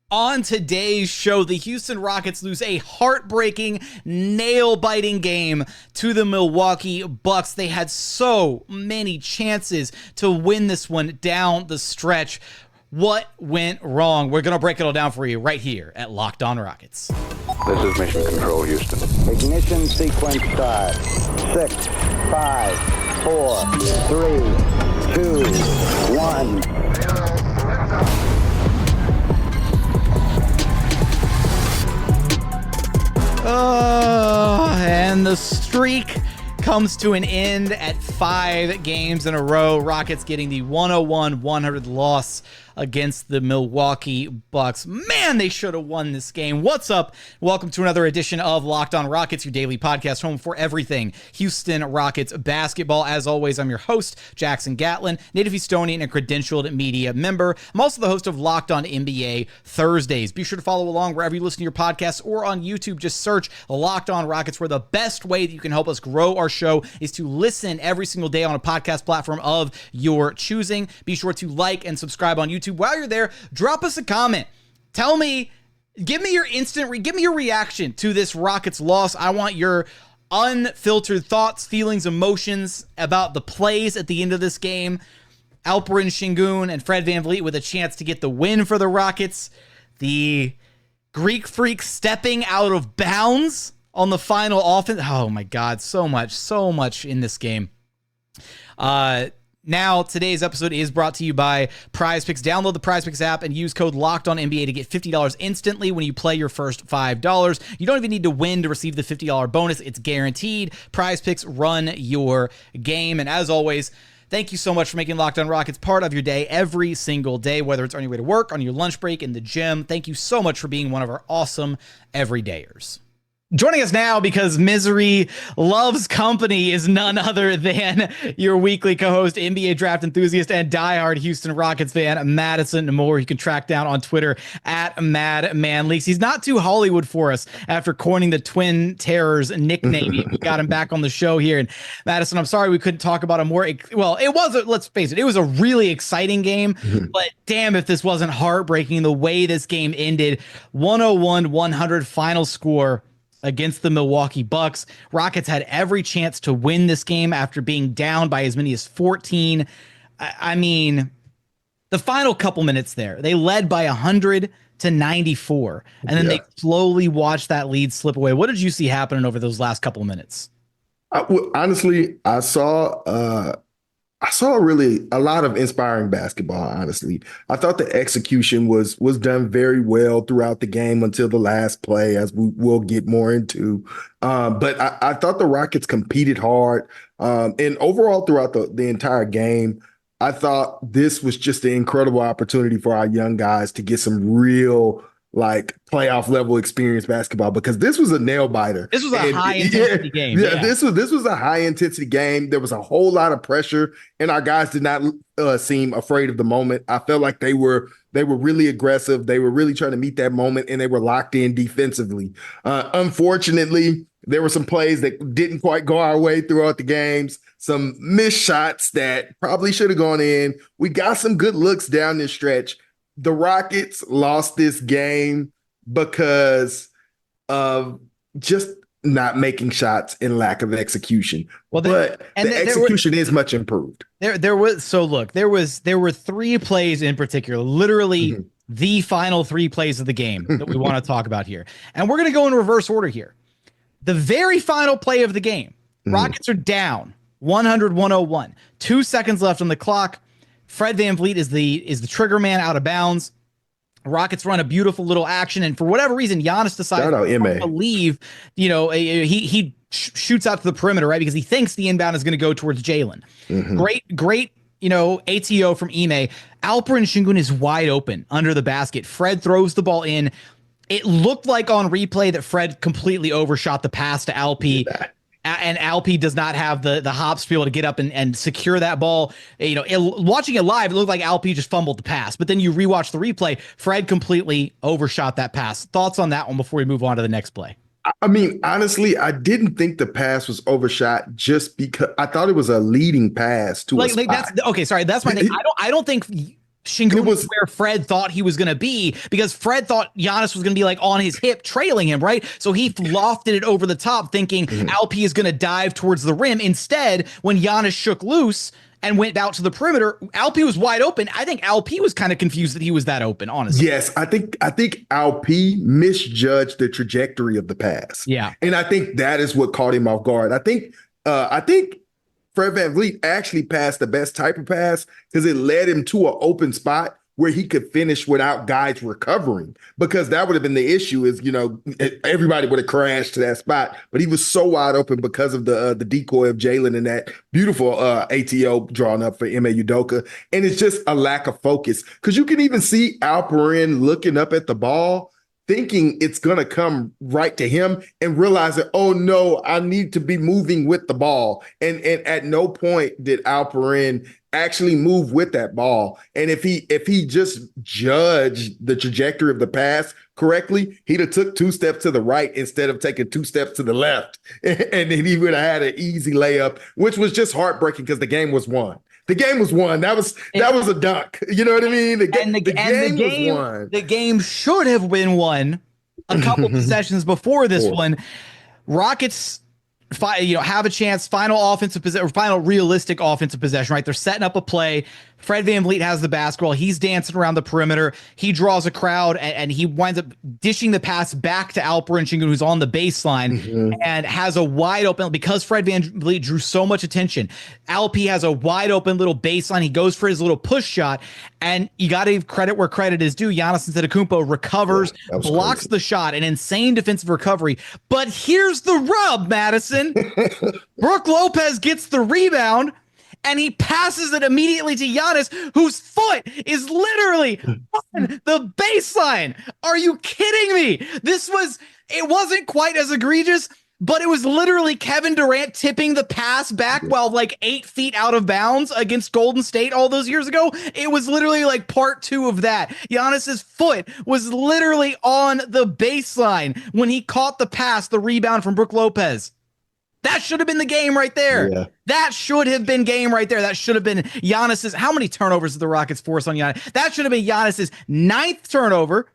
On today's show, the Houston Rockets lose a heartbreaking, nail-biting game to the Milwaukee Bucks. They had so many chances to win this one down the stretch. What went wrong? We're going to break it all down for you right here at Locked On Rockets. This is Mission Control, Houston. Ignition sequence start. 6, 5, 4, 3, 2, 1. And the streak comes to an end at 5 games in a row. Rockets getting the 101-100 loss against the Milwaukee Bucks. Man, they should have won this game. What's up? Welcome to another edition of Locked On Rockets, your daily podcast home for everything Houston Rockets basketball. As always, I'm your host, Jackson Gatlin, native Houstonian and credentialed media member. I'm also the host of Locked On NBA Thursdays. Be sure to follow along wherever you listen to your podcasts or on YouTube. Just search Locked On Rockets, where the best way that you can help us grow our show is to listen every single day on a podcast platform of your choosing. Be sure to like and subscribe on YouTube. While you're there, drop us a comment. Tell me, give me your reaction to this Rockets loss. I want your unfiltered thoughts, feelings, emotions about the plays at the end of this game. Alperen Sengun and Fred VanVleet with a chance to get the win for the Rockets. The Greek Freak stepping out of bounds on the final offense. Oh my God, so much in this game. Now, today's episode is brought to you by Prize Picks. Download the Prize Picks app and use code LOCKEDONNBA to get $50 instantly when you play your first $5. You don't even need to win to receive the $50 bonus. It's guaranteed. Prize Picks, run your game. And as always, thank you so much for making Locked On Rockets part of your day every single day, whether it's on your way to work, on your lunch break, in the gym. Thank you so much for being one of our awesome everydayers. Joining us now, because misery loves company, is none other than your weekly co-host, NBA draft enthusiast, and diehard Houston Rockets fan, Madison Moore. You can track down on Twitter at MadManLeaks. He's not too Hollywood for us after coining the Twin Terrors nickname. We got him back on the show here. And Madison, I'm sorry we couldn't talk about a more, well, it was, let's face it, it was a really exciting game, but damn if this wasn't heartbreaking the way this game ended. 101-100 final score against the Milwaukee Bucks. Rockets had every chance to win this game after being down by as many as 14. I mean, the final couple minutes there, they led by 100-94, and then they slowly watched that lead slip away. What did you see happening over those last couple of minutes? Honestly, I saw really a lot of inspiring basketball, honestly. I thought the execution was done very well throughout the game until the last play, as we will get more into. But I thought the Rockets competed hard. And overall throughout the entire game, I thought this was just an incredible opportunity for our young guys to get some real playoff level experience basketball, because this was a nail biter. This was a high intensity game. Yeah, this was a high intensity game. There was a whole lot of pressure, and our guys did not seem afraid of the moment. I felt like they were really aggressive. They were really trying to meet that moment, and they were locked in defensively. Unfortunately, there were some plays that didn't quite go our way throughout the games. Some missed shots that probably should have gone in. We got some good looks down this stretch. The Rockets lost this game because of just not making shots and lack of execution. Well, but the execution is much improved. There were 3 plays in particular, literally the final 3 plays of the game that we want to talk about here. And we're going to go in reverse order here. The very final play of the game, Rockets are down 100-101. 2 seconds left on the clock. Fred VanVleet is the trigger man out of bounds. Rockets run a beautiful little action, and for whatever reason, Giannis decides to leave. He shoots out to the perimeter, right, because he thinks the inbound is going to go towards Jalen. Great, ATO from Ime. Alperen Sengun is wide open under the basket. Fred throws the ball in. It looked like on replay that Fred completely overshot the pass to Alp. And Alp does not have the hops to be able to get up and secure that ball. Watching it live, it looked like Alp just fumbled the pass. But then you rewatch the replay, Fred completely overshot that pass. Thoughts on that one before we move on to the next play? I mean, honestly, I didn't think the pass was overshot just because I thought it was a leading pass to a spot. That's my thing. I don't think Sengun was where Fred thought he was going to be, because Fred thought Giannis was going to be like on his hip trailing him, right? So he lofted it over the top thinking Alp is going to dive towards the rim. Instead, when Giannis shook loose and went out to the perimeter, Alp was wide open. I think Alp was kind of confused that he was that open, honestly. Yes, I think Alp misjudged the trajectory of the pass. Yeah. And I think that is what caught him off guard. I think Fred VanVleet actually passed the best type of pass because it led him to an open spot where he could finish without guys recovering, because that would have been the issue is, everybody would have crashed to that spot, but he was so wide open because of the decoy of Jalen and that beautiful ATO drawn up for Ime Udoka. And it's just a lack of focus, because you can even see Alperen looking up at the ball, thinking it's going to come right to him, and realizing, oh no, I need to be moving with the ball. And at no point did Alperen actually move with that ball. And if he just judged the trajectory of the pass correctly, he'd have took 2 steps to the right instead of taking 2 steps to the left. And then he would have had an easy layup, which was just heartbreaking because the game was won. The game was won. That was a dunk. You know what I mean? The game was won. The game should have been won a couple possessions before this one. Rockets have a chance, final realistic offensive possession, right? They're setting up a play. Fred VanVleet has the basketball. He's dancing around the perimeter. He draws a crowd, and he winds up dishing the pass back to Alperen Sengun, who's on the baseline, and has a wide open, because Fred VanVleet drew so much attention. Alp has a wide open little baseline. He goes for his little push shot, and you got to give credit where credit is due. Giannis Antetokounmpo recovers, blocks the shot, an insane defensive recovery. But here's the rub, Madison. Brook Lopez gets the rebound, and he passes it immediately to Giannis, whose foot is literally on the baseline. Are you kidding me? It wasn't quite as egregious, but it was literally Kevin Durant tipping the pass back while like 8 feet out of bounds against Golden State all those years ago. It was literally like part 2 of that. Giannis's foot was literally on the baseline when he caught the pass, the rebound from Brook Lopez. That should have been the game right there. Yeah. That should have been game right there. That should have been Giannis's. How many turnovers did the Rockets force on Giannis? That should have been Giannis's 9th turnover,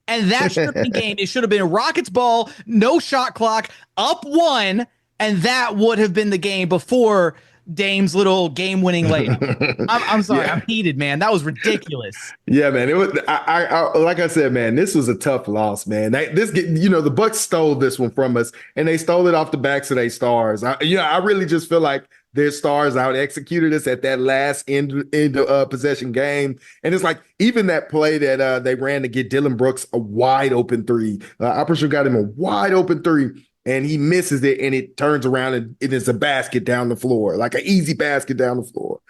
and that should have been game. It should have been Rockets ball, no shot clock, up 1, and that would have been the game before Dame's little game-winning layup. I'm sorry, I'm heated, man. That was ridiculous. Yeah, man. It was. I like I said, man. This was a tough loss, man. The Bucks stole this one from us, and they stole it off the backs of their stars. I really just feel like their stars out executed us at that last end possession game, and it's like even that play that they ran to get Dillon Brooks a wide open 3. Alperen got him a wide open 3. And he misses it, and it turns around, and it is a basket down the floor, like an easy basket down the floor.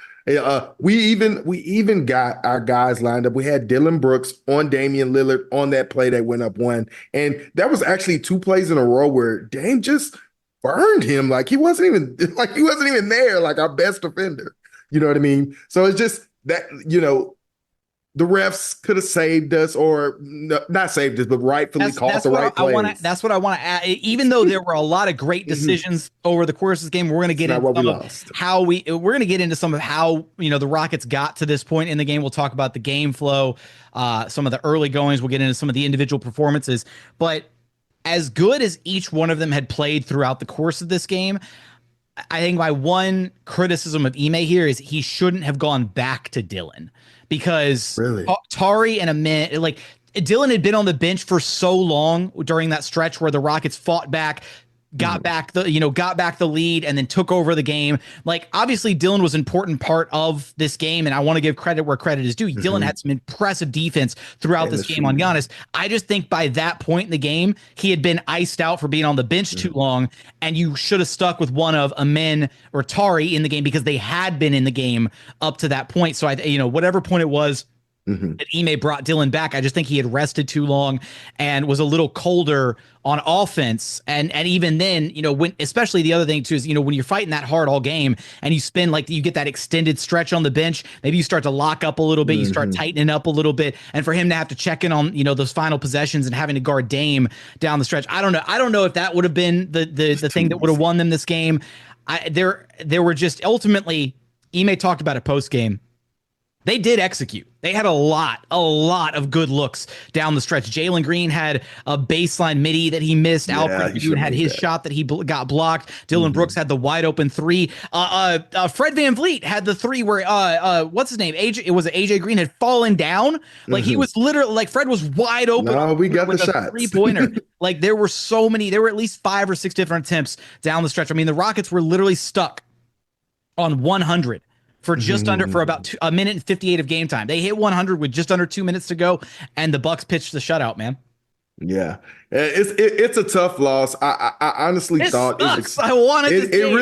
We even got our guys lined up. We had Dillon Brooks on Damian Lillard on that play that went up 1, and that was actually 2 plays in a row where Dame just burned him like he wasn't even there, like our best defender. You know what I mean? So it's just that the refs could have saved us, or not saved us, but rightfully called the right plays. That's what I want to add. Even though there were a lot of great decisions over the course of this game, we're going to get into some of how the Rockets got to this point in the game. We'll talk about the game flow, some of the early goings. We'll get into some of the individual performances. But as good as each one of them had played throughout the course of this game, I think my one criticism of Ime here is he shouldn't have gone back to Dillon, because Tari and Ime, like Dillon had been on the bench for so long during that stretch where the Rockets fought back, got back the lead, and then took over the game. Like, obviously Dillon was an important part of this game, and I want to give credit where credit is due. Dillon had some impressive defense throughout this game on Giannis. I just think by that point in the game, he had been iced out for being on the bench too long, and you should have stuck with one of Amin or Tari in the game, because they had been in the game up to that point. So whatever point it was that Ime brought Dillon back, I just think he had rested too long and was a little colder on offense. And even then, when, especially the other thing too, is, when you're fighting that hard all game and you spend you get that extended stretch on the bench, maybe you start to lock up a little bit, you start tightening up a little bit. And for him to have to check in on, those final possessions and having to guard Dame down the stretch, I don't know if that would have been the thing that would have won them this game. There were just ultimately, Ime talked about it post game. They did execute. They had a lot of good looks down the stretch. Jalen Green had a baseline midi that he missed. Alperen Sengun had his shot that he got blocked. Dillon Brooks had the wide open three. Fred VanVleet had the three where what's his name? AJ Green had fallen down. Like he was literally like Fred was wide open. No, we got the shot. 3-pointer. Like there were so many. There were at least 5 or 6 different attempts down the stretch. I mean, the Rockets were literally stuck on 100. For just under for about a minute and 58 of game time. They hit 100 with just under 2 minutes to go, and the Bucks pitched the shutout, man. Yeah, it's a tough loss. I honestly thought sucks. I wanted it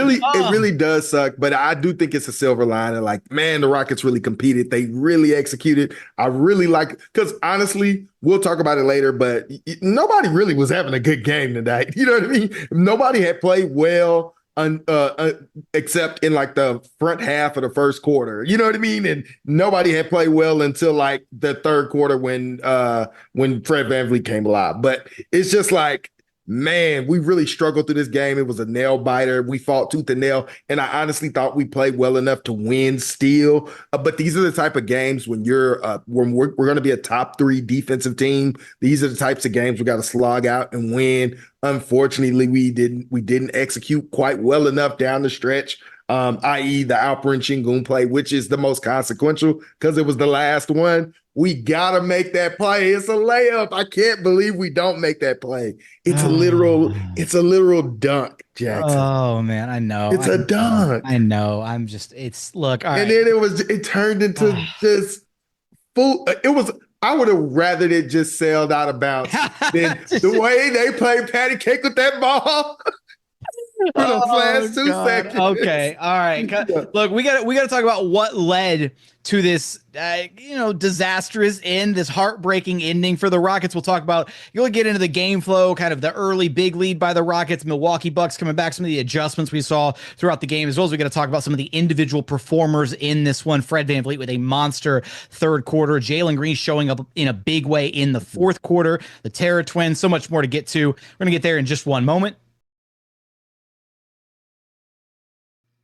really does suck, but I do think it's a silver lining. Like, man, the Rockets really competed. They really executed. I really like because honestly, we'll talk about it later, but nobody really was having a good game tonight. You know what I mean? Nobody had played well. Except in like the front half of the first quarter, you know what I mean? And nobody had played well until like the third quarter when Fred VanVleet came alive. But it's just like, man, we really struggled through this game. It was a nail biter. We fought tooth and nail, and I honestly thought we played well enough to win still. But these are the type of games when we're going to be a top 3 defensive team. These are the types of games we got to slog out and win. Unfortunately, we didn't execute quite well enough down the stretch. I.e. the Alperen Sengun play, which is the most consequential because it was the last one. We gotta make that play. It's a layup. I can't believe we don't make that play. It's a literal dunk, Jackson. Oh man, I know. It's a dunk. I know. Look, all right. And then it turned into just full. I would have rathered it just sailed out of bounds than the way they played patty cake with that ball. For the last 2 seconds. Okay. All right. Look, we got to talk about what led to this, disastrous end, this heartbreaking ending for the Rockets. We'll talk about, you'll get into the game flow, kind of the early big lead by the Rockets, Milwaukee Bucks coming back, some of the adjustments we saw throughout the game, as well as we got to talk about some of the individual performers in this one. Fred VanVleet with a monster third quarter, Jalen Green showing up in a big way in the fourth quarter, the Tari twins, so much more to get to. We're going to get there in just one moment.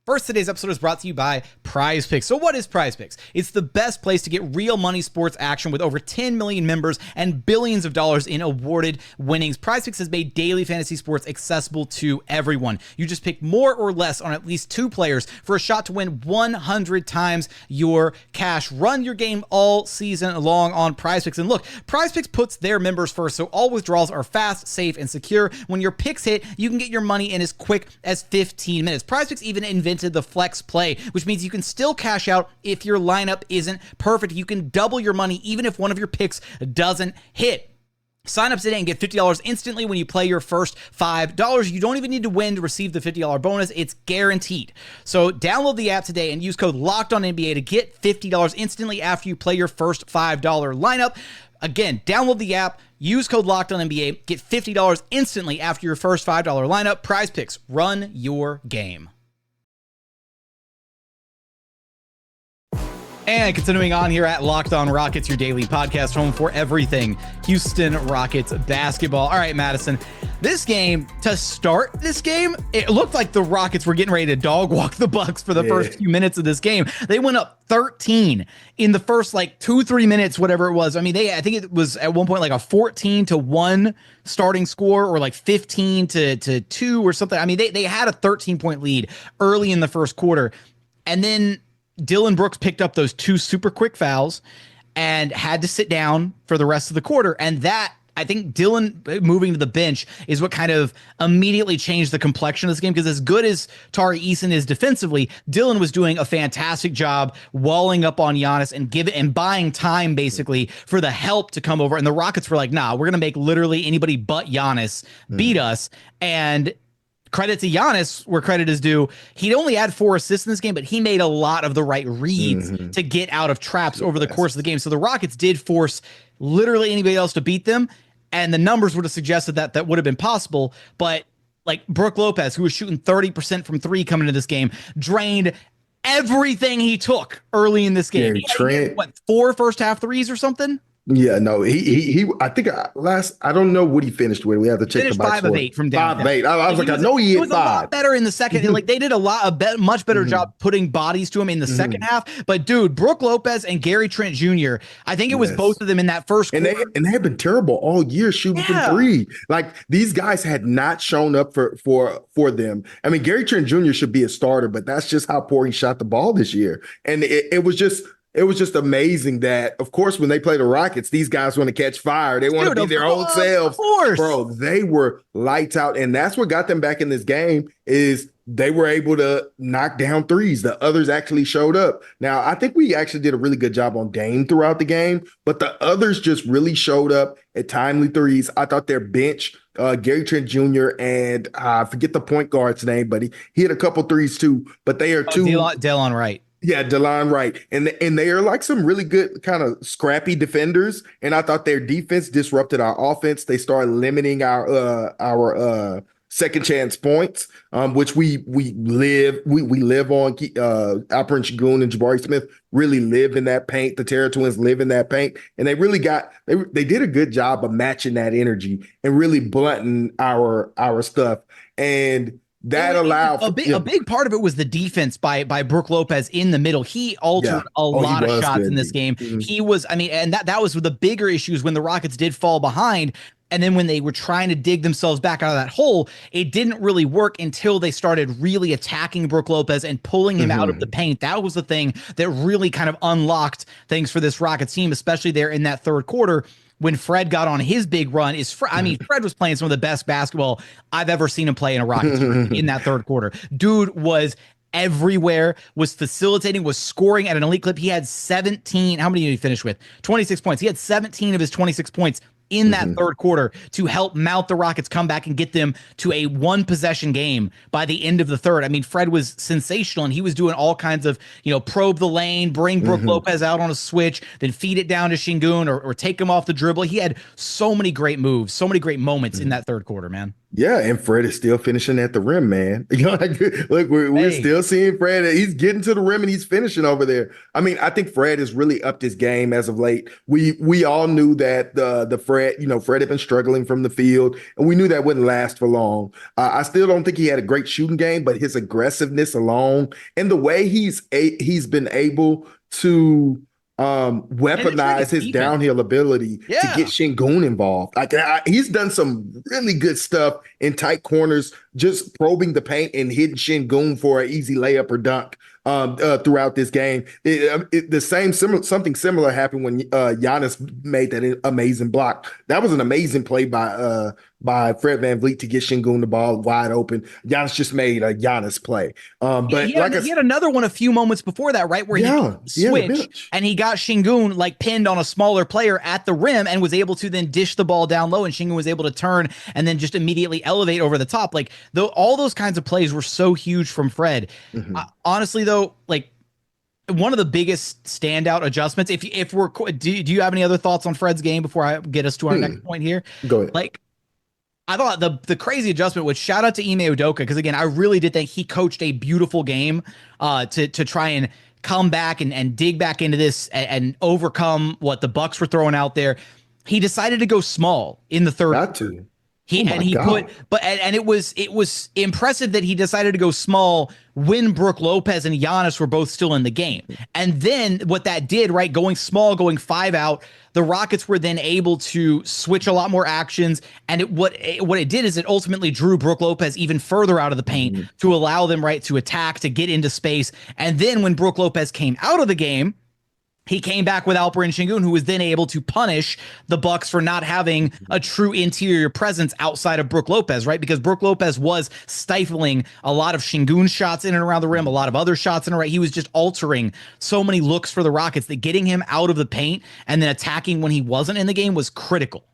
First, today's episode is brought to you by Prize Picks. So what is Prize Picks? It's the best place to get real money sports action with over 10 million members and billions of dollars in awarded winnings. Prize Picks has made daily fantasy sports accessible to everyone. You just pick more or less on at least 2 players for a shot to win 100 times your cash. Run your game all season long on Prize Picks. And look, Prize Picks puts their members first, so all withdrawals are fast, safe, and secure. When your picks hit, you can get your money in as quick as 15 minutes. Prize Picks even invented the flex play, which means you can still cash out if your lineup isn't perfect. You can double your money even if one of your picks doesn't hit. Sign up today and get $50 instantly when you play your first $5. You don't even need to win to receive the $50 bonus. It's guaranteed. So download the app today and use code LOCKEDONNBA to get $50 instantly after you play your first $5 lineup. Again, download the app, use code LOCKEDONNBA, get $50 instantly after your first $5 lineup. Prize Picks, run your game. And continuing on here at Locked On Rockets, your daily podcast home for everything Houston Rockets basketball. All right, Madison, this game, to start this game, it looked like the Rockets were getting ready to dog walk the Bucks for the first few minutes of this game. They went up 13 in the first 2-3 minutes, whatever it was. I mean, I think it was at one point like a 14-1 starting score or 15-2 or something. I mean, they had a 13-point lead early in the first quarter. And then Dillon Brooks picked up those 2 super quick fouls and had to sit down for the rest of the quarter. And that, I think Dillon moving to the bench is what kind of immediately changed the complexion of this game, because as good as Tari Eason is defensively, Dillon was doing a fantastic job walling up on Giannis and buying time basically for the help to come over. And the Rockets were like, nah, we're going to make literally anybody but Giannis beat us. And credit to Giannis where credit is due. He only had 4 assists in this game, but he made a lot of the right reads to get out of traps over the course of the game. So the Rockets did force literally anybody else to beat them, and the numbers would have suggested that would have been possible. But Brook Lopez, who was shooting 30% from 3 coming into this game, drained everything he took early in this game. He had 4 first half threes or something? Yeah, no, I think I don't know what he finished with. We have to check the Finished box 5 of score. 8 from 5 of downtown. 8. I was like, I know he It hit was a 5. lot better in the second. Like they did much better job putting bodies to him in the second half. But dude, Brook Lopez and Gary Trent Jr., I think it was both of them in that first And quarter. they have been terrible all year shooting from three. Like these guys had not shown up for them. I mean, Gary Trent Jr. should be a starter, but that's just how poor he shot the ball this year. And it was just amazing that, of course, when they play the Rockets, these guys want to catch fire. They want to be their own selves. Bro, they were lights out. And that's what got them back in this game is they were able to knock down threes. The others actually showed up. Now, I think we actually did a really good job on Dame throughout the game, but the others just really showed up at timely threes. I thought their bench, Gary Trent Jr. and I forget the point guard's name, but he hit a couple threes too. But they are two. Dillon Wright. Yeah, Dillon Wright. And they are like some really good kind of scrappy defenders. And I thought their defense disrupted our offense. They started limiting our second chance points, which we live on. Alperen Sengun and Jabari Smith really live in that paint. The Terra Twins live in that paint. And they really they did a good job of matching that energy and really blunting our stuff. And that allowed a big part of it was the defense by Brook Lopez in the middle. He altered a lot of shots in this game. Mm-hmm. He was, I mean, and that was the bigger issues when the Rockets did fall behind. And then when they were trying to dig themselves back out of that hole, it didn't really work until they started really attacking Brook Lopez and pulling him out of the paint. That was the thing that really kind of unlocked things for this Rockets team, especially there in that third quarter. When Fred got on his big run, Fred was playing some of the best basketball I've ever seen him play in a Rockets in that third quarter. Dude was everywhere, was facilitating, was scoring at an elite clip. He had 17. How many did he finish with? 26 points. He had 17 of his 26 points in that third quarter to help mount the Rockets comeback and get them to a one possession game by the end of the third. I mean, Fred was sensational and he was doing all kinds of, probe the lane, bring Brook Lopez out on a switch, then feed it down to Sengun or take him off the dribble. He had so many great moves, so many great moments in that third quarter, man. Yeah, and Fred is still finishing at the rim, man. Look, we're still seeing Fred. He's getting to the rim and he's finishing over there. I mean, I think Fred has really upped his game as of late. We all knew that the Fred, Fred had been struggling from the field, and we knew that wouldn't last for long. I still don't think he had a great shooting game, but his aggressiveness alone and the way he's been able to weaponize his downhill ability to get Sengun involved. Like he's done some really good stuff in tight corners, just probing the paint and hitting Sengun for an easy layup or dunk throughout this game. Something similar happened when Giannis made that amazing block. That was an amazing play by Fred VanVleet to get Sengun the ball wide open. Giannis just made a Giannis play. But he had another one a few moments before that, right? Where he switched and he got Sengun like pinned on a smaller player at the rim and was able to then dish the ball down low, and Sengun was able to turn and then just immediately elevate over the top. Like all those kinds of plays were so huge from Fred. Honestly, though, like one of the biggest standout adjustments. If we're do you have any other thoughts on Fred's game before I get us to our next point here? Go ahead. Like, I thought the crazy adjustment was shout out to Ime Udoka, because again, I really did think he coached a beautiful game to try and come back and dig back into this and overcome what the Bucks were throwing out there. He decided to go small in the third. Got to. It was impressive that he decided to go small when Brook Lopez and Giannis were both still in the game. And then what that did, right, going small, going 5 out, the Rockets were then able to switch a lot more actions. And what it did is it ultimately drew Brook Lopez even further out of the paint to allow them, right, to attack, to get into space. And then when Brook Lopez came out of the game, he came back with Alperen Sengun, who was then able to punish the Bucks for not having a true interior presence outside of Brook Lopez, right? Because Brook Lopez was stifling a lot of Sengun shots in and around the rim, a lot of other shots in and around. He was just altering so many looks for the Rockets that getting him out of the paint and then attacking when he wasn't in the game was critical.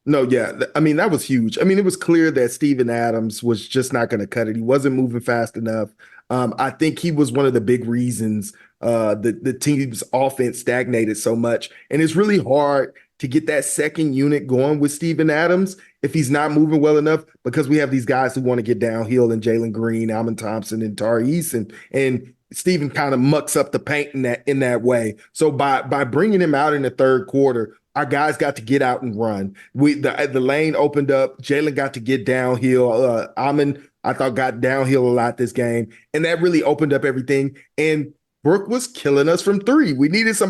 No, yeah. I mean, that was huge. I mean, it was clear that Steven Adams was just not going to cut it. He wasn't moving fast enough. I think he was one of the big reasons the team's offense stagnated so much. And it's really hard to get that second unit going with Steven Adams if he's not moving well enough, because we have these guys who want to get downhill, and Jalen Green, Thompson, and Tari Eason. And Steven kind of mucks up the paint in that way. So by bringing him out in the third quarter, our guys got to get out and run. The lane opened up. Jalen got to get downhill. Amon, I thought, got downhill a lot this game, and that really opened up everything. And Brook was killing us from three. We needed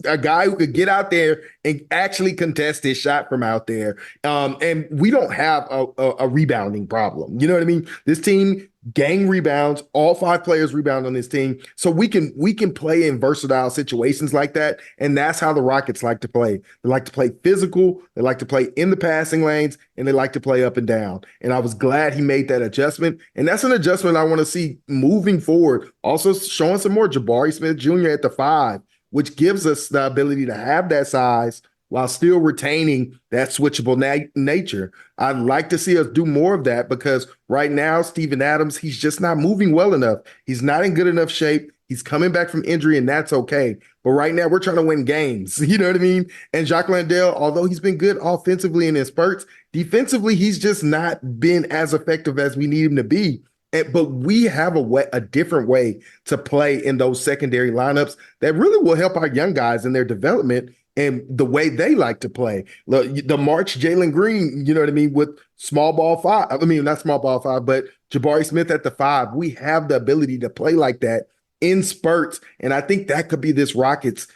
a guy who could get out there and actually contest his shot from out there. And we don't have a rebounding problem. You know what I mean? This team gang rebounds. All 5 players rebound on this team. So we can play in versatile situations like that. And that's how the Rockets like to play. They like to play physical. They like to play in the passing lanes, and they like to play up and down. And I was glad he made that adjustment. And that's an adjustment I want to see moving forward. Also showing some more Jabari Smith Jr. at the 5, which gives us the ability to have that size while still retaining that switchable nature. I'd like to see us do more of that, because right now, Steven Adams, he's just not moving well enough. He's not in good enough shape. He's coming back from injury, and that's okay. But right now, we're trying to win games. You know what I mean? And Jacques Landale, although he's been good offensively in his spurts, defensively, he's just not been as effective as we need him to be. But we have a different way to play in those secondary lineups that really will help our young guys in their development and the way they like to play. The March Jalen Green, you know what I mean, with small ball 5. I mean, not small ball 5, but Jabari Smith at the 5. We have the ability to play like that in spurts. And I think that could be this Rockets'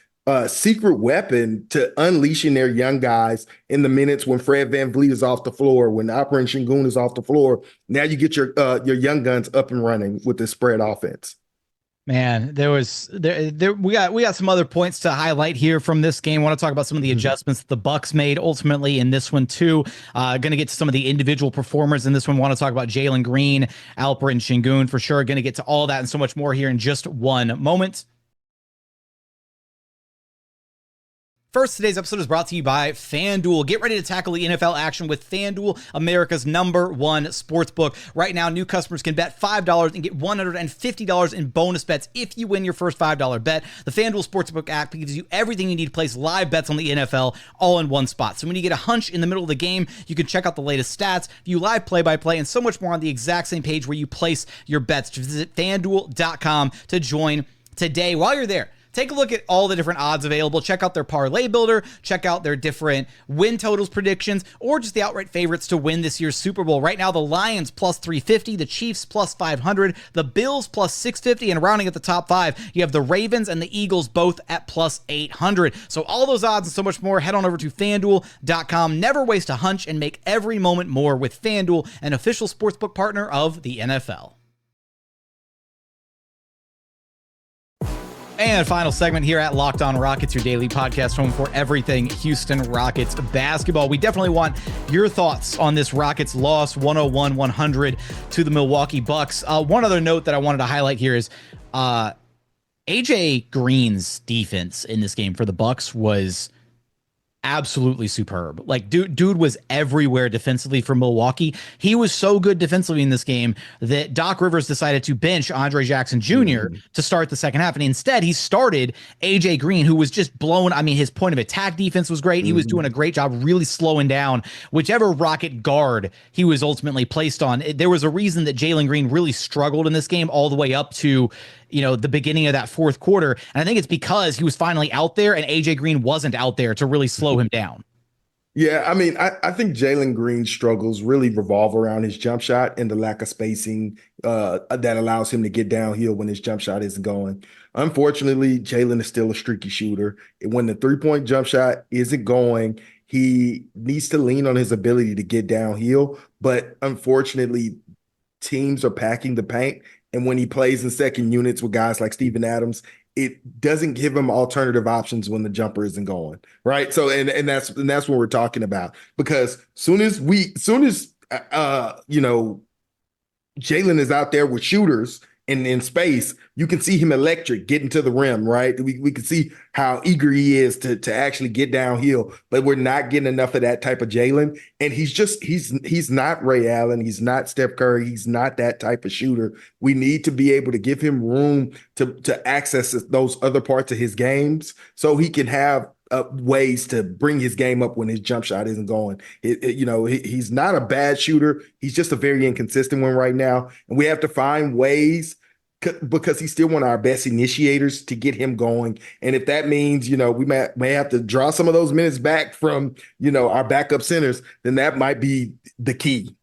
secret weapon to unleashing their young guys in the minutes when Fred VanVleet is off the floor, when Alperen Sengun is off the floor. Now you get your young guns up and running with this spread offense. Man, we got some other points to highlight here from this game. I want to talk about some of the adjustments that the Bucks made ultimately in this one too. Going to get to some of the individual performers in this one. Want to talk about Jalen Green, Alperen Sengun for sure. Going to get to all that and so much more here in just one moment. First, today's episode is brought to you by FanDuel. Get ready to tackle the NFL action with FanDuel, America's #1 sportsbook. Right now, new customers can bet $5 and get $150 in bonus bets if you win your first $5 bet. The FanDuel Sportsbook app gives you everything you need to place live bets on the NFL all in one spot. So when you get a hunch in the middle of the game, you can check out the latest stats, view live play-by-play, and so much more on the exact same page where you place your bets. Just visit FanDuel.com to join today. While you're there, take a look at all the different odds available. Check out their parlay builder. Check out their different win totals predictions, or just the outright favorites to win this year's Super Bowl. Right now, the Lions plus 350, the Chiefs plus 500, the Bills plus 650, and rounding at the top 5, you have the Ravens and the Eagles both at plus 800. So all those odds and so much more, head on over to FanDuel.com. Never waste a hunch and make every moment more with FanDuel, an official sportsbook partner of the NFL. And final segment here at Locked On Rockets, your daily podcast home for everything Houston Rockets basketball. We definitely want your thoughts on this Rockets loss, 101-100 to the Milwaukee Bucks. One other note that I wanted to highlight here is AJ Green's defense in this game for the Bucks was absolutely superb. Like, dude was everywhere defensively for Milwaukee. He was so good defensively in this game that Doc Rivers decided to bench Andre Jackson Jr. to start the second half. And instead, he started AJ Green, who was just blown. I mean, his point of attack defense was great. He was doing a great job really slowing down whichever Rocket guard he was ultimately placed on. There was a reason that Jalen Green really struggled in this game all the way up to, you know, the beginning of that fourth quarter. And I think it's because he was finally out there and AJ Green wasn't out there to really slow him down. Yeah, I mean, I think Jalen Green's struggles really revolve around his jump shot and the lack of spacing that allows him to get downhill when his jump shot isn't going. Unfortunately, Jalen is still a streaky shooter. When the three-point jump shot isn't going, he needs to lean on his ability to get downhill. But unfortunately, teams are packing the paint. And when he plays in second units with guys like Steven Adams, it doesn't give him alternative options when the jumper isn't going, right? So, and that's what we're talking about, because soon as Jalen is out there with shooters and in space, you can see him electric getting to the rim, right? We can see how eager he is to actually get downhill, but we're not getting enough of that type of Jalen. And he's not Ray Allen. He's not Steph Curry. He's not that type of shooter. We need to be able to give him room to access those other parts of his games so he can have ways to bring his game up when his jump shot isn't going. He's not a bad shooter. He's just a very inconsistent one right now. And we have to find ways, because he's still one of our best initiators to get him going. And if that means, we may have to draw some of those minutes back from, our backup centers, then that might be the key.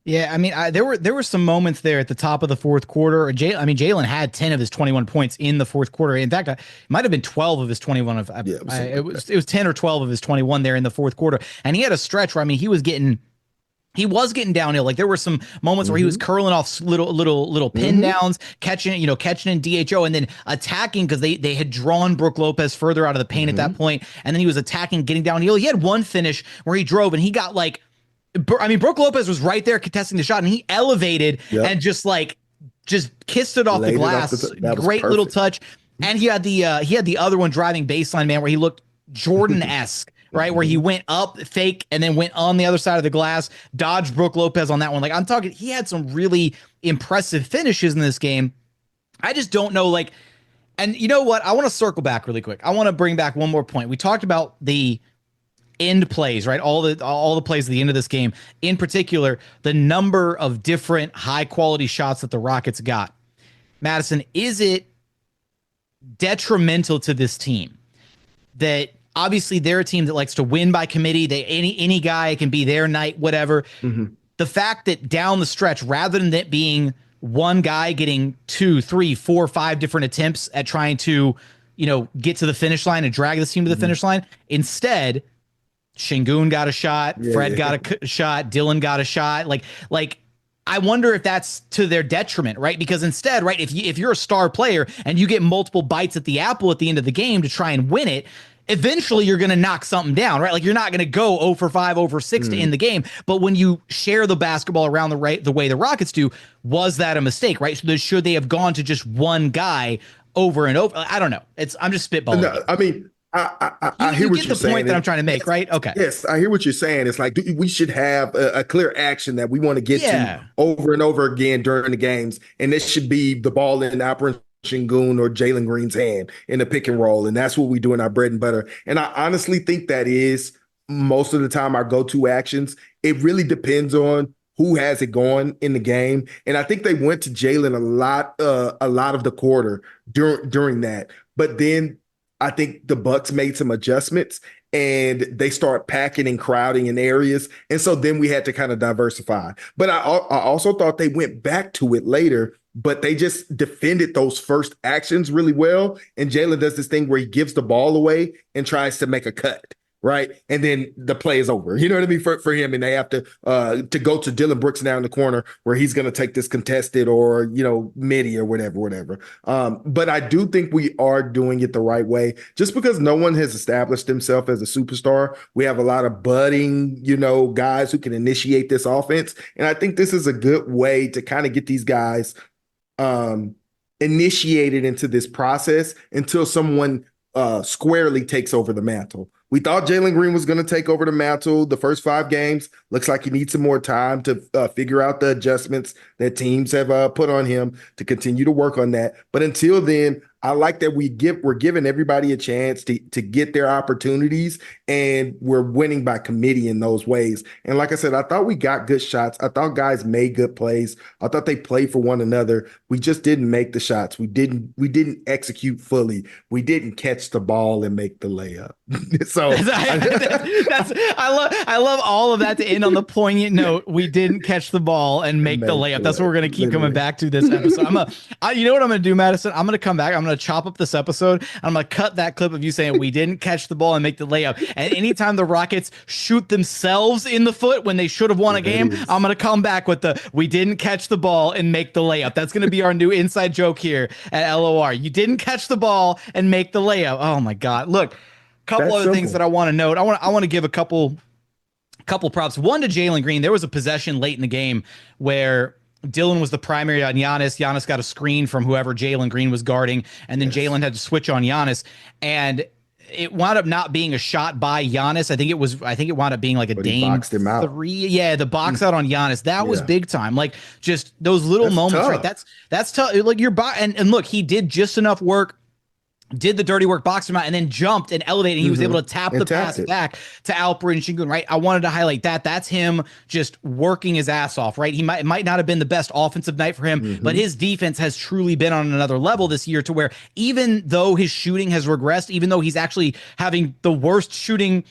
Yeah, I mean, there were some moments there at the top of the fourth quarter. Jalen had 10 of his 21 points in the fourth quarter. In fact, it might have been 12 of his 21. It was 10 or 12 of his 21 there in the fourth quarter. And he had a stretch where, he was getting downhill. Like there were some moments where he was curling off little pin downs, catching in DHO, and then attacking because they had drawn Brook Lopez further out of the paint at that point, and then he was attacking, getting downhill. He had one finish where he drove and he got Brook Lopez was right there contesting the shot, and he elevated and just kissed it off the glass. Great little touch. And he had the other one driving baseline, man, where he looked Jordan-esque, right? Where he went up fake and then went on the other side of the glass, dodged Brook Lopez on that one. Like I'm talking, he had some really impressive finishes in this game. I just don't know, and you know what? I want to circle back really quick. I want to bring back one more point. We talked about the end plays, right? All the plays at the end of this game, in particular, the number of different high quality shots that the Rockets got. Madison, is it detrimental to this team that obviously they're a team that likes to win by committee? Any guy can be their night, whatever. The fact that down the stretch, rather than it being one guy getting 2, 3, 4, 5 different attempts at trying to, get to the finish line and drag this team to the finish line, instead Sengun got a shot, Fred got a shot, Dillon got a shot. Like I wonder if that's to their detriment, right? Because instead, right, if you're a star player and you get multiple bites at the apple at the end of the game to try and win it, eventually you're going to knock something down, right? Like you're not going to go 0 for 5, 0 for 6 to end the game. But when you share the basketball around the way the Rockets do, was that a mistake, right? So should they have gone to just one guy over and over? I don't know. I'm just spitballing. No, I mean, I hear what you're saying. You get the point that I'm trying to make, right? Okay. Yes, I hear what you're saying. It's like we should have a clear action that we want to get to over and over again during the games, and this should be the ball in Alperen Sengun or Jalen Green's hand in the pick and roll, and that's what we do in our bread and butter. And I honestly think that is most of the time our go-to actions. It really depends on who has it going in the game, and I think they went to Jalen a lot of the quarter during that, but then I think the Bucks made some adjustments and they start packing and crowding in areas. And so then we had to kind of diversify. But I also thought they went back to it later, but they just defended those first actions really well. And Jalen does this thing where he gives the ball away and tries to make a cut. Right. And then the play is over. You know what I mean? For him. And they have to go to Dillon Brooks now in the corner where he's going to take this contested or, midi or whatever. But I do think we are doing it the right way. Just because no one has established himself as a superstar, we have a lot of budding, guys who can initiate this offense. And I think this is a good way to kind of get these guys initiated into this process until someone squarely takes over the mantle. We thought Jalen Green was going to take over the mantle the first 5 games. Looks like he needs some more time to figure out the adjustments that teams have put on him to continue to work on that. But until then, I like that we're giving everybody a chance to get their opportunities, and we're winning by committee in those ways. And like I said, I thought we got good shots. I thought guys made good plays. I thought they played for one another. We just didn't make the shots. We didn't execute fully. We didn't catch the ball and make the layup. So I love all of that to end on the poignant note. We didn't catch the ball and make the layup. That's what we're going to keep coming back to this episode. You know what I'm going to do, Madison? I'm going to come back. I'm going to chop up this episode. I'm going to cut that clip of you saying we didn't catch the ball and make the layup. And anytime the Rockets shoot themselves in the foot when they should have won a game, I'm going to come back with we didn't catch the ball and make the layup. That's going to be our new inside joke here at LOR. You didn't catch the ball and make the layup. Oh my God. Look, couple other things that I want to note. I want to give a couple props. One to Jalen Green. There was a possession late in the game where Dillon was the primary on Giannis. Giannis got a screen from whoever Jalen Green was guarding, and then Jalen had to switch on Giannis, and it wound up not being a shot by Giannis. I think it wound up being like a Dame 3. Yeah, the box out on Giannis. That was big time. Like just those little moments, tough. Right? That's tough. Like and look, he did just enough work did the dirty work, boxed him out, and then jumped and elevated. And he was able to tap the pass back to Alperen Sengun, right? I wanted to highlight that. That's him just working his ass off, right? It might not have been the best offensive night for him, but his defense has truly been on another level this year, to where even though his shooting has regressed, even though he's actually having the worst shooting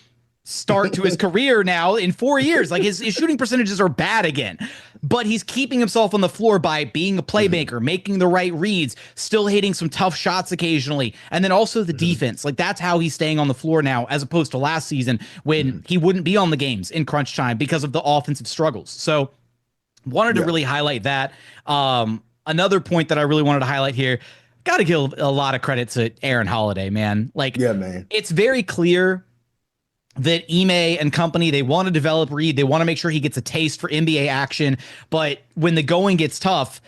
start to his career now in 4 years, like his shooting percentages are bad again, but he's keeping himself on the floor by being a playmaker, making the right reads, still hitting some tough shots occasionally, and then also the defense. Like, that's how he's staying on the floor now, as opposed to last season when he wouldn't be on the games in crunch time because of the offensive struggles. So wanted to really highlight that. Another point that I really wanted to highlight here, got to give a lot of credit to Aaron Holiday, man. Like, man, it's very clear that Ime and company, they want to develop Reed. They want to make sure he gets a taste for NBA action. But when the going gets tough,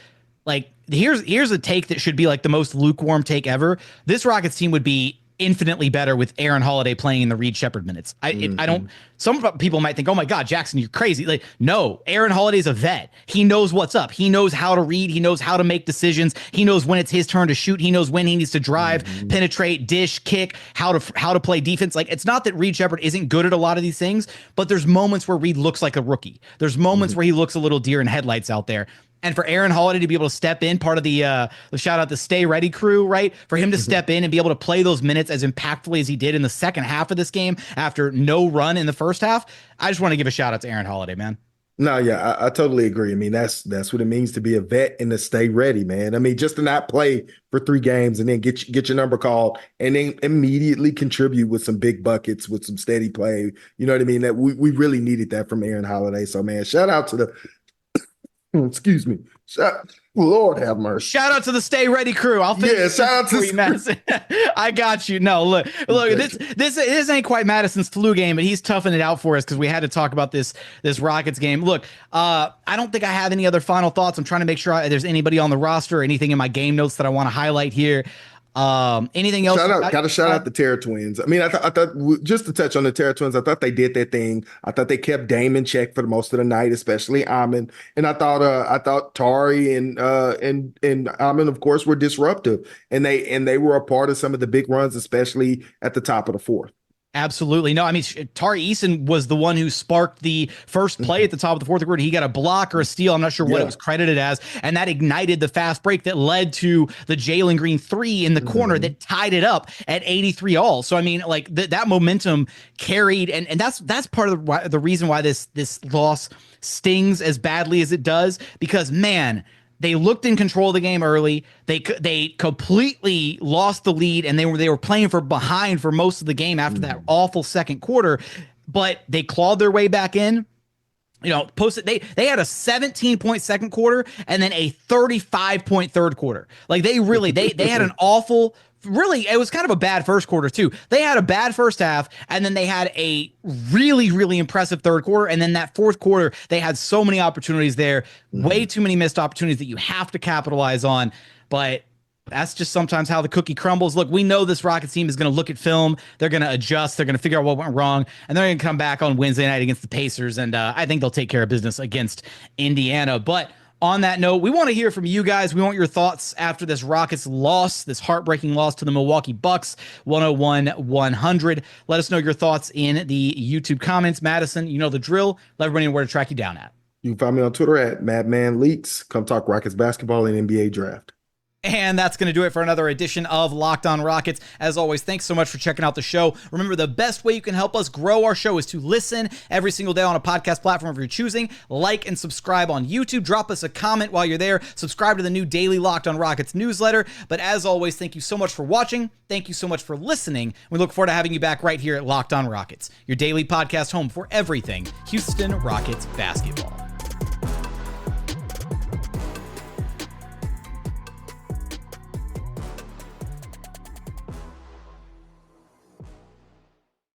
like, here's a take that should be like the most lukewarm take ever. This Rockets team would be infinitely better with Aaron Holiday playing in the Reed Shepherd minutes. I don't, some people might think, oh my God, Jackson, you're crazy. Like, no, Aaron Holiday's a vet. He knows what's up. He knows how to read. He knows how to make decisions. He knows when it's his turn to shoot. He knows when he needs to drive, penetrate, dish, kick, how to play defense. Like, it's not that Reed Shepherd isn't good at a lot of these things, but there's moments where Reed looks like a rookie. There's moments where he looks a little deer in headlights out there. And for Aaron Holiday to be able to step in, part of the shout out the Stay Ready crew, right? For him to step in and be able to play those minutes as impactfully as he did in the second half of this game after no run in the first half, I just want to give a shout out to Aaron Holiday, man. No, yeah, I totally agree. I mean, that's what it means to be a vet and to stay ready, man. I mean, just to not play for 3 games and then get your number called and then immediately contribute with some big buckets, with some steady play. You know what I mean? That we really needed that from Aaron Holiday. So, man, shout out to the excuse me. Lord have mercy. Shout out to the Stay Ready crew. I'll finish. Shout out to you, Madison. I got you. No, look. This ain't quite Madison's flu game, but he's toughing it out for us because we had to talk about this Rockets game. Look, I don't think I have any other final thoughts. I'm trying to make sure there's anybody on the roster or anything in my game notes that I want to highlight here. Anything else? Got to shout out the Terra Twins. I mean, I thought just to touch on the Terra Twins, I thought they did their thing. I thought they kept Dame in check for the most of the night, especially Ime. And I thought Tari and Ime, of course, were disruptive, and they were a part of some of the big runs, especially at the top of the fourth. Absolutely. No, I mean, Tari Eason was the one who sparked the first play at the top of the fourth quarter. He got a block or a steal. I'm not sure what it was credited as. And that ignited the fast break that led to the Jalen Green 3 in the corner that tied it up at 83 all. So, I mean, like that momentum carried. And that's part of the reason why this loss stings as badly as it does, because, man, they looked in control of the game early. They completely lost the lead, and they were playing behind for most of the game after that awful second quarter. But they clawed their way back in. You know, they had a 17-point second quarter and then a 35-point third quarter. Like they had an awful. Really, it was kind of a bad first quarter, too. They had a bad first half, and then they had a really, really impressive third quarter. And then that fourth quarter, they had so many opportunities there, way too many missed opportunities that you have to capitalize on. But that's just sometimes how the cookie crumbles. Look, we know this Rockets team is going to look at film. They're going to adjust. They're going to figure out what went wrong. And they're going to come back on Wednesday night against the Pacers. And I think they'll take care of business against Indiana. But on that note, we want to hear from you guys. We want your thoughts after this Rockets loss, this heartbreaking loss to the Milwaukee Bucks, 101-100. Let us know your thoughts in the YouTube comments. Madison, you know the drill. Let everybody know where to track you down at. You can find me on Twitter at MadmanLeaks. Come talk Rockets basketball and NBA draft. And that's going to do it for another edition of Locked On Rockets. As always, thanks so much for checking out the show. Remember, the best way you can help us grow our show is to listen every single day on a podcast platform of your choosing. Like and subscribe on YouTube. Drop us a comment while you're there. Subscribe to the new daily Locked On Rockets newsletter. But as always, thank you so much for watching. Thank you so much for listening. We look forward to having you back right here at Locked On Rockets, your daily podcast home for everything Houston Rockets basketball.